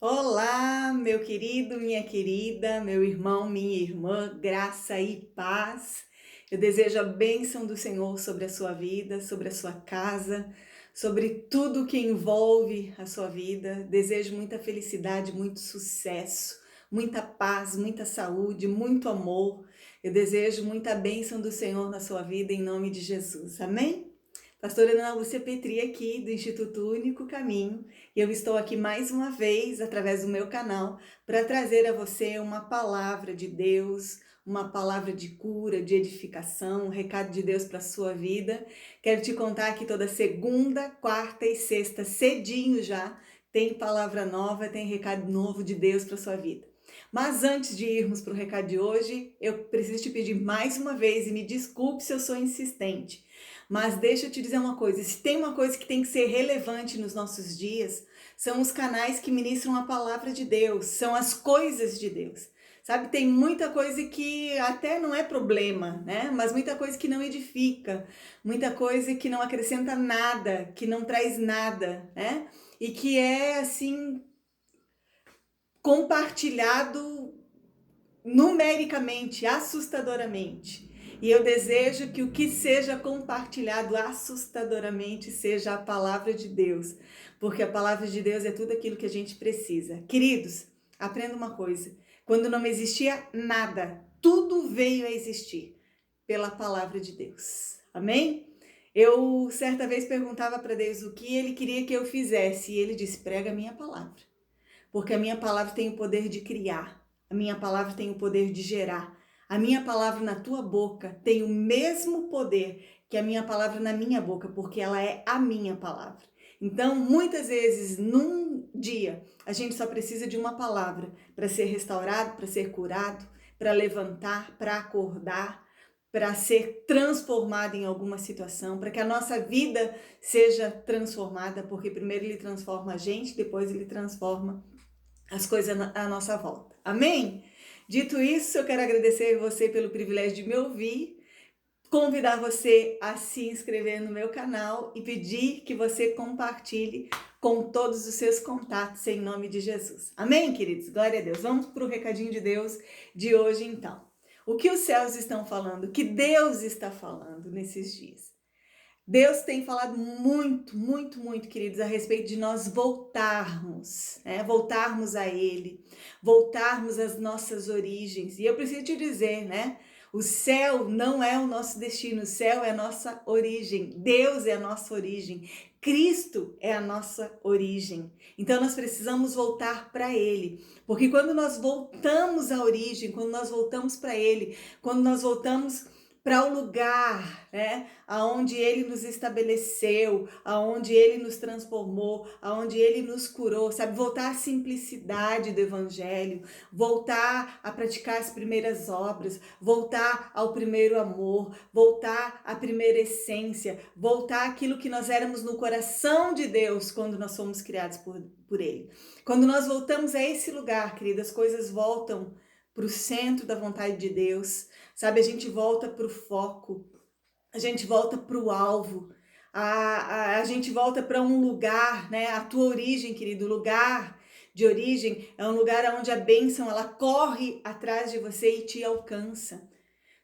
Olá, meu querido, minha querida, meu irmão, minha irmã, graça e paz. Eu desejo a bênção do Senhor sobre a sua vida, sobre a sua casa, sobre tudo que envolve a sua vida. Desejo muita felicidade, muito sucesso, muita paz, muita saúde, muito amor. Eu desejo muita bênção do Senhor na sua vida, em nome de Jesus. Amém? Pastora Ana Lúcia Petri aqui do Instituto Único Caminho e eu estou aqui mais uma vez através do meu canal para trazer a você uma palavra de Deus, uma palavra de cura, de edificação, um recado de Deus para a sua vida. Quero te contar que toda segunda, quarta e sexta, cedinho já, tem palavra nova, tem recado novo de Deus para a sua vida. Mas antes de irmos para o recado de hoje, eu preciso te pedir mais uma vez e me desculpe se eu sou insistente. Mas deixa eu te dizer uma coisa, se tem uma coisa que tem que ser relevante nos nossos dias, são os canais que ministram a palavra de Deus, são as coisas de Deus. Sabe, tem muita coisa que até não é problema, né? Mas muita coisa que não edifica, muita coisa que não acrescenta nada, que não traz nada, né? E que é assim compartilhado numericamente, assustadoramente. E eu desejo que o que seja compartilhado assustadoramente seja a palavra de Deus, porque a palavra de Deus é tudo aquilo que a gente precisa. Queridos, aprenda uma coisa: quando não existia nada, tudo veio a existir pela palavra de Deus. Amém? Eu certa vez perguntava para Deus o que ele queria que eu fizesse, e ele disse: prega a minha palavra, porque a minha palavra tem o poder de criar, a minha palavra tem o poder de gerar, a minha palavra na tua boca tem o mesmo poder que a minha palavra na minha boca, porque ela é a minha palavra. Então, muitas vezes, num dia, a gente só precisa de uma palavra para ser restaurado, para ser curado, para levantar, para acordar, para ser transformado em alguma situação, para que a nossa vida seja transformada, porque primeiro ele transforma a gente, depois ele transforma as coisas à nossa volta. Amém? Dito isso, eu quero agradecer a você pelo privilégio de me ouvir, convidar você a se inscrever no meu canal e pedir que você compartilhe com todos os seus contatos em nome de Jesus. Amém, queridos? Glória a Deus. Vamos para o recadinho de Deus de hoje, então. O que os céus estão falando? O que Deus está falando nesses dias? Deus tem falado muito, muito, muito, queridos, a respeito de nós voltarmos, né? Voltarmos a Ele, voltarmos às nossas origens. E eu preciso te dizer, né? O céu não é o nosso destino, o céu é a nossa origem. Deus é a nossa origem. Cristo é a nossa origem. Então nós precisamos voltar para Ele, porque quando nós voltamos à origem, quando nós voltamos para Ele, quando nós voltamos para o lugar, né, aonde ele nos estabeleceu, aonde ele nos transformou, aonde ele nos curou, sabe? Voltar à simplicidade do evangelho, voltar a praticar as primeiras obras, voltar ao primeiro amor, voltar à primeira essência, voltar àquilo que nós éramos no coração de Deus quando nós fomos criados por ele. Quando nós voltamos a esse lugar, queridas, as coisas voltam para o centro da vontade de Deus, sabe? A gente volta para o foco, a gente volta para o alvo, a gente volta para um lugar, né? A tua origem, querido, o lugar de origem é um lugar onde a bênção ela corre atrás de você e te alcança.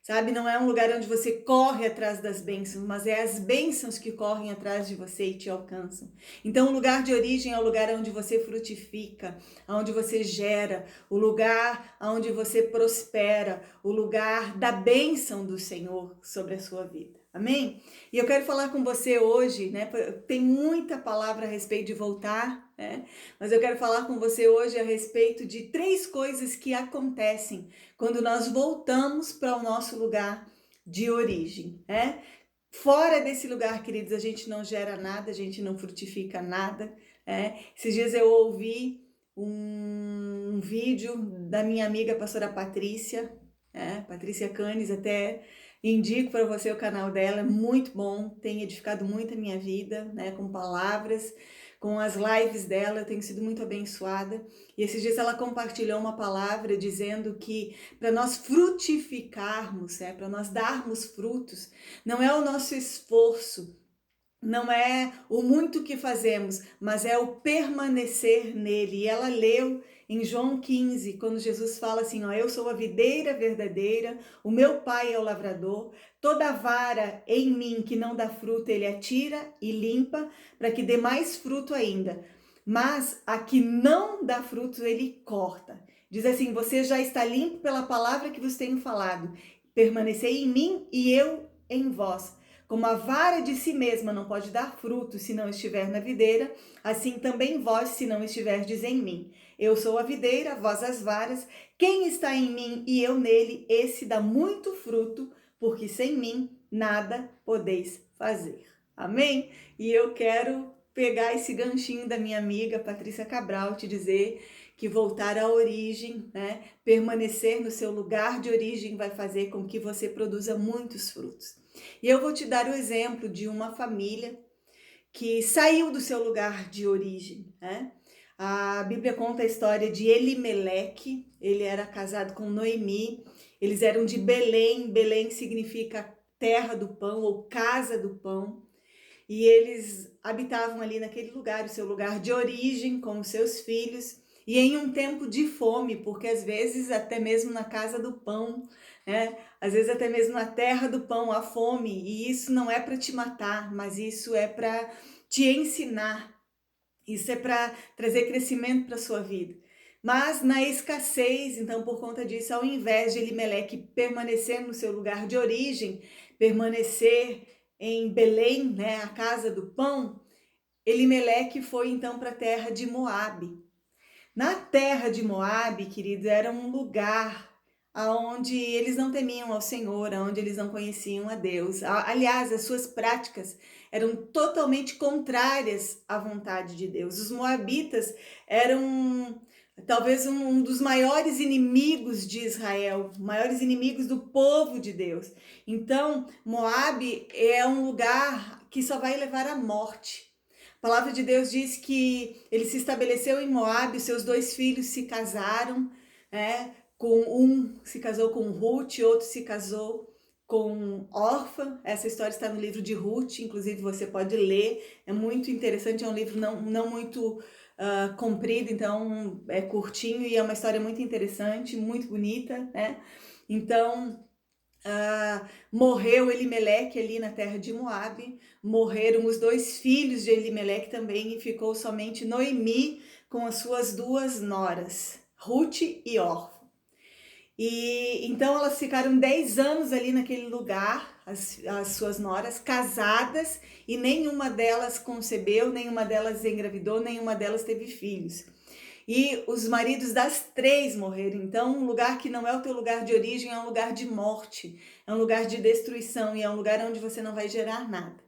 Sabe, não é um lugar onde você corre atrás das bênçãos, mas é as bênçãos que correm atrás de você e te alcançam. Então, o lugar de origem é o lugar onde você frutifica, onde você gera, o lugar onde você prospera, o lugar da bênção do Senhor sobre a sua vida. Amém? E eu quero falar com você hoje, né? Tem muita palavra a respeito de voltar, né? Mas eu quero falar com você hoje a respeito de 3 coisas que acontecem quando nós voltamos para o nosso lugar de origem, né? Fora desse lugar, queridos, a gente não gera nada, a gente não frutifica nada, né? Esses dias eu ouvi um vídeo da minha amiga pastora Patrícia, né? Patrícia Canes, até indico para você o canal dela, é muito bom, tem edificado muito a minha vida, né? Com palavras, com as lives dela, eu tenho sido muito abençoada. E esses dias ela compartilhou uma palavra dizendo que para nós frutificarmos, para nós darmos frutos, não é o nosso esforço, não é o muito que fazemos, mas é o permanecer nele. E ela leu em João 15, quando Jesus fala assim, ó, eu sou a videira verdadeira, o meu pai é o lavrador, toda vara em mim que não dá fruto, ele atira e limpa, para que dê mais fruto ainda. Mas a que não dá fruto, ele corta. Diz assim, você já está limpo pela palavra que vos tenho falado. Permanecei em mim e eu em vós. Como a vara de si mesma não pode dar fruto se não estiver na videira, assim também vós, se não estiverdes em mim. Eu sou a videira, vós as varas. Quem está em mim e eu nele, esse dá muito fruto, porque sem mim nada podeis fazer. Amém? E eu quero pegar esse ganchinho da minha amiga Patrícia Cabral, te dizer que voltar à origem, né? Permanecer no seu lugar de origem vai fazer com que você produza muitos frutos. E eu vou te dar o exemplo de uma família que saiu do seu lugar de origem, né? A Bíblia conta a história de Elimeleque, ele era casado com Noemi, eles eram de Belém, Belém significa terra do pão ou casa do pão, e eles habitavam ali naquele lugar, o seu lugar de origem, com os seus filhos, e em um tempo de fome, porque às vezes até mesmo na casa do pão, né? Às vezes até mesmo na terra do pão há fome, e isso não é para te matar, mas isso é para te ensinar, isso é para trazer crescimento para a sua vida. Mas na escassez, então por conta disso, ao invés de Elimeleque permanecer no seu lugar de origem, permanecer em Belém, né, a casa do pão, Elimeleque foi então para a terra de Moabe. Na terra de Moabe, queridos, era um lugar onde eles não temiam ao Senhor, onde eles não conheciam a Deus. Aliás, as suas práticas eram totalmente contrárias à vontade de Deus. Os moabitas eram talvez um dos maiores inimigos de Israel, maiores inimigos do povo de Deus. Então, Moabe é um lugar que só vai levar à morte. A palavra de Deus diz que ele se estabeleceu em Moabe, seus dois filhos se casaram, com um se casou com Ruth, outro se casou com Orfa. Essa história está no livro de Ruth, inclusive você pode ler, é muito interessante, é um livro não muito comprido, então é curtinho e é uma história muito interessante, muito bonita, né? Então, morreu Elimeleque ali na terra de Moabe, morreram os dois filhos de Elimeleque também e ficou somente Noemi com as suas duas noras, Ruth e Orfa. E então elas ficaram 10 anos ali naquele lugar, as suas noras, casadas, e nenhuma delas concebeu, nenhuma delas engravidou, nenhuma delas teve filhos. E os maridos das três morreram. Então, um lugar que não é o teu lugar de origem é um lugar de morte, é um lugar de destruição e é um lugar onde você não vai gerar nada.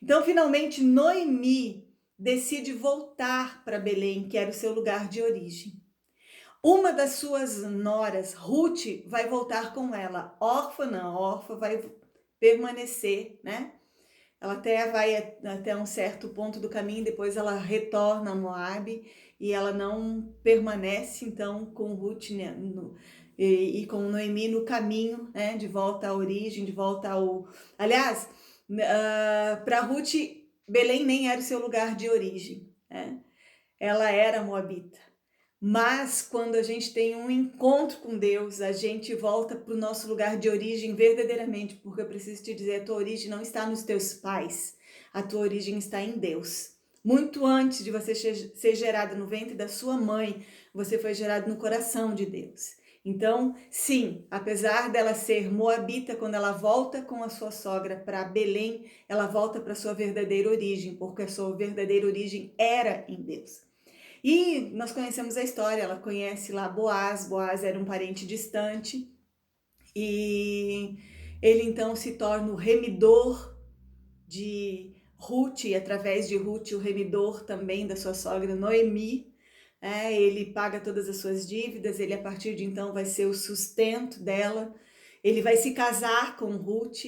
Então, finalmente, Noemi decide voltar para Belém, que era o seu lugar de origem. Uma das suas noras, Ruth, vai voltar com ela. Orfa não, Orfa vai permanecer, né? Ela até vai até um certo ponto do caminho, depois ela retorna a Moabe e ela não permanece então com Ruth, né, e com Noemi no caminho, né, de volta à origem, de volta ao... Aliás, para Ruth, Belém nem era o seu lugar de origem, né? Ela era moabita. Mas quando a gente tem um encontro com Deus, a gente volta para o nosso lugar de origem verdadeiramente, porque eu preciso te dizer, a tua origem não está nos teus pais, a tua origem está em Deus. Muito antes de você ser gerado no ventre da sua mãe, você foi gerado no coração de Deus. Então, sim, apesar dela ser moabita, quando ela volta com a sua sogra para Belém, ela volta para a sua verdadeira origem, porque a sua verdadeira origem era em Deus. E nós conhecemos a história, ela conhece lá Boaz, Boaz era um parente distante, e ele então se torna o remidor de Ruth, e através de Ruth o remidor também da sua sogra Noemi. Ele paga todas as suas dívidas, ele a partir de então vai ser o sustento dela, ele vai se casar com Ruth,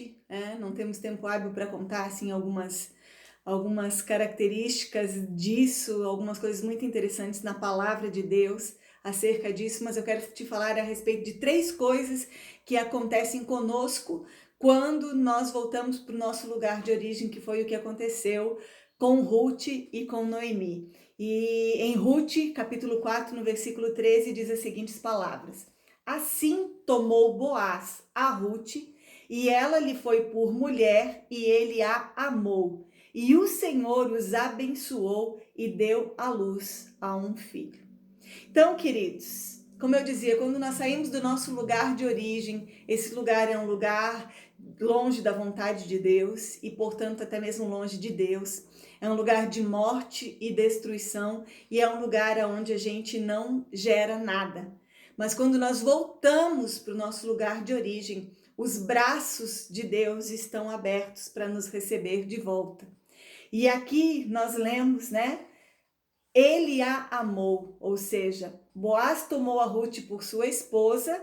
não temos tempo hábil para contar assim algumas características disso, algumas coisas muito interessantes na palavra de Deus acerca disso, mas eu quero te falar a respeito de 3 coisas que acontecem conosco quando nós voltamos para o nosso lugar de origem, que foi o que aconteceu com Ruth e com Noemi. E em Ruth, capítulo 4, no versículo 13, diz as seguintes palavras: Assim tomou Boaz a Ruth, e ela lhe foi por mulher, e ele a amou. E o Senhor os abençoou e deu à luz a um filho. Então, queridos, como eu dizia, quando nós saímos do nosso lugar de origem, esse lugar é um lugar longe da vontade de Deus e, portanto, até mesmo longe de Deus. É um lugar de morte e destruição e é um lugar onde a gente não gera nada. Mas quando nós voltamos para o nosso lugar de origem, os braços de Deus estão abertos para nos receber de volta. E aqui nós lemos, né? Ele a amou, ou seja, Boaz tomou a Ruth por sua esposa,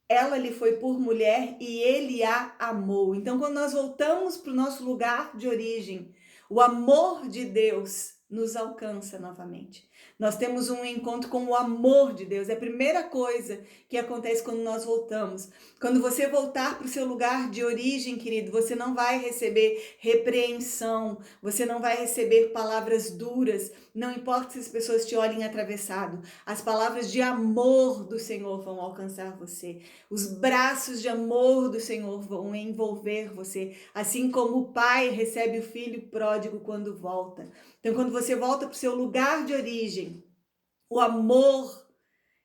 ela lhe foi por mulher e ele a amou. Então, quando nós voltamos para o nosso lugar de origem, o amor de Deus nos alcança novamente. Nós temos um encontro com o amor de Deus. É a primeira coisa que acontece quando nós voltamos. Quando você voltar para o seu lugar de origem, querido, você não vai receber repreensão, você não vai receber palavras duras, não importa se as pessoas te olhem atravessado. As palavras de amor do Senhor vão alcançar você. Os braços de amor do Senhor vão envolver você, assim como o pai recebe o filho pródigo quando volta. Então, quando você volta para o seu lugar de origem, o amor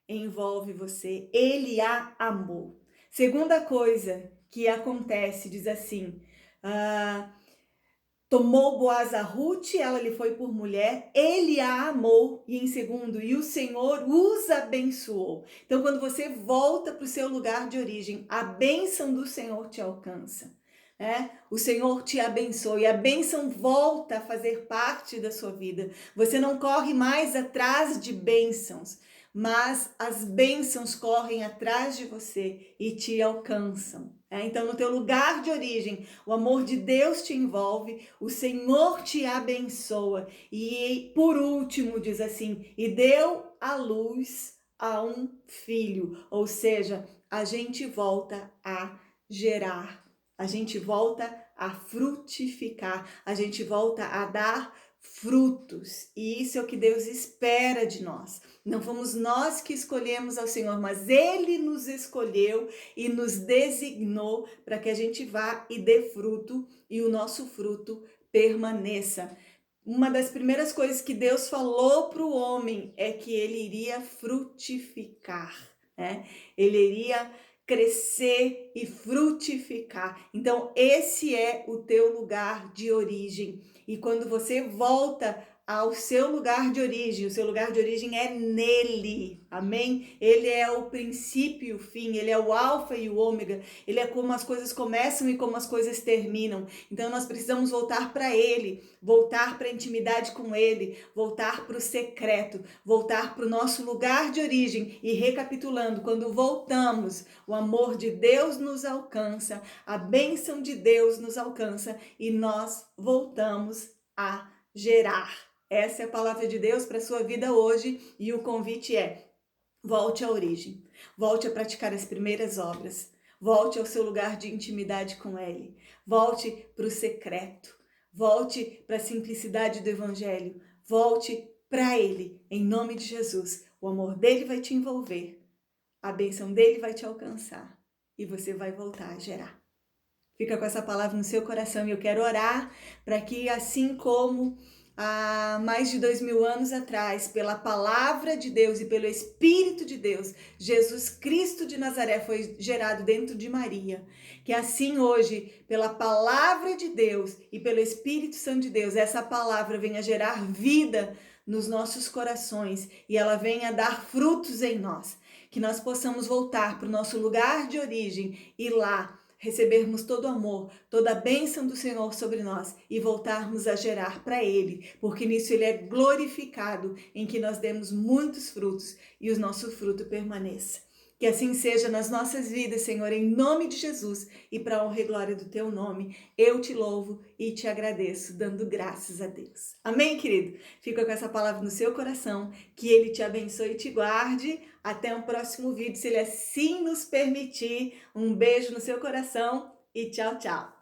envolve você. Ele a amou. Segunda coisa que acontece, diz assim, tomou Boaz a Ruth, ela lhe foi por mulher, ele a amou, e em segundo, e o Senhor os abençoou. Então, quando você volta para o seu lugar de origem, a bênção do Senhor te alcança. O Senhor te abençoa e a bênção volta a fazer parte da sua vida. Você não corre mais atrás de bênçãos, mas as bênçãos correm atrás de você e te alcançam. Então, no teu lugar de origem, o amor de Deus te envolve, o Senhor te abençoa. E por último, diz assim, e deu à luz a um filho. Ou seja, a gente volta a gerar, a gente volta a frutificar, a gente volta a dar frutos. E isso é o que Deus espera de nós. Não fomos nós que escolhemos ao Senhor, mas Ele nos escolheu e nos designou para que a gente vá e dê fruto e o nosso fruto permaneça. Uma das primeiras coisas que Deus falou para o homem é que ele iria frutificar, Ele iria crescer e frutificar. Então, esse é o teu lugar de origem. E quando você volta ao seu lugar de origem, o seu lugar de origem é nele, amém? Ele é o princípio e o fim, ele é o alfa e o ômega, ele é como as coisas começam e como as coisas terminam. Então nós precisamos voltar para ele, voltar para a intimidade com ele, voltar para o secreto, voltar para o nosso lugar de origem. E recapitulando, quando voltamos, o amor de Deus nos alcança, a bênção de Deus nos alcança e nós voltamos a gerar. Essa é a palavra de Deus para a sua vida hoje e o convite é: volte à origem, volte a praticar as primeiras obras, volte ao seu lugar de intimidade com Ele, volte para o secreto, volte para a simplicidade do Evangelho, volte para Ele, em nome de Jesus. O amor dele vai te envolver, a bênção dele vai te alcançar e você vai voltar a gerar. Fica com essa palavra no seu coração e eu quero orar para que, assim como há mais de 2000 anos atrás, pela palavra de Deus e pelo Espírito de Deus, Jesus Cristo de Nazaré foi gerado dentro de Maria. Que assim hoje, pela palavra de Deus e pelo Espírito Santo de Deus, essa palavra venha gerar vida nos nossos corações e ela venha dar frutos em nós. Que nós possamos voltar para o nosso lugar de origem e lá recebermos todo o amor, toda a bênção do Senhor sobre nós e voltarmos a gerar para Ele, porque nisso Ele é glorificado, em que nós demos muitos frutos e o nosso fruto permaneça. Que assim seja nas nossas vidas, Senhor, em nome de Jesus e para a honra e glória do Teu nome, eu te louvo e te agradeço, dando graças a Deus. Amém, querido? Fica com essa palavra no seu coração, que Ele te abençoe e te guarde. Até um próximo vídeo, se Ele assim nos permitir. Um beijo no seu coração e tchau, tchau.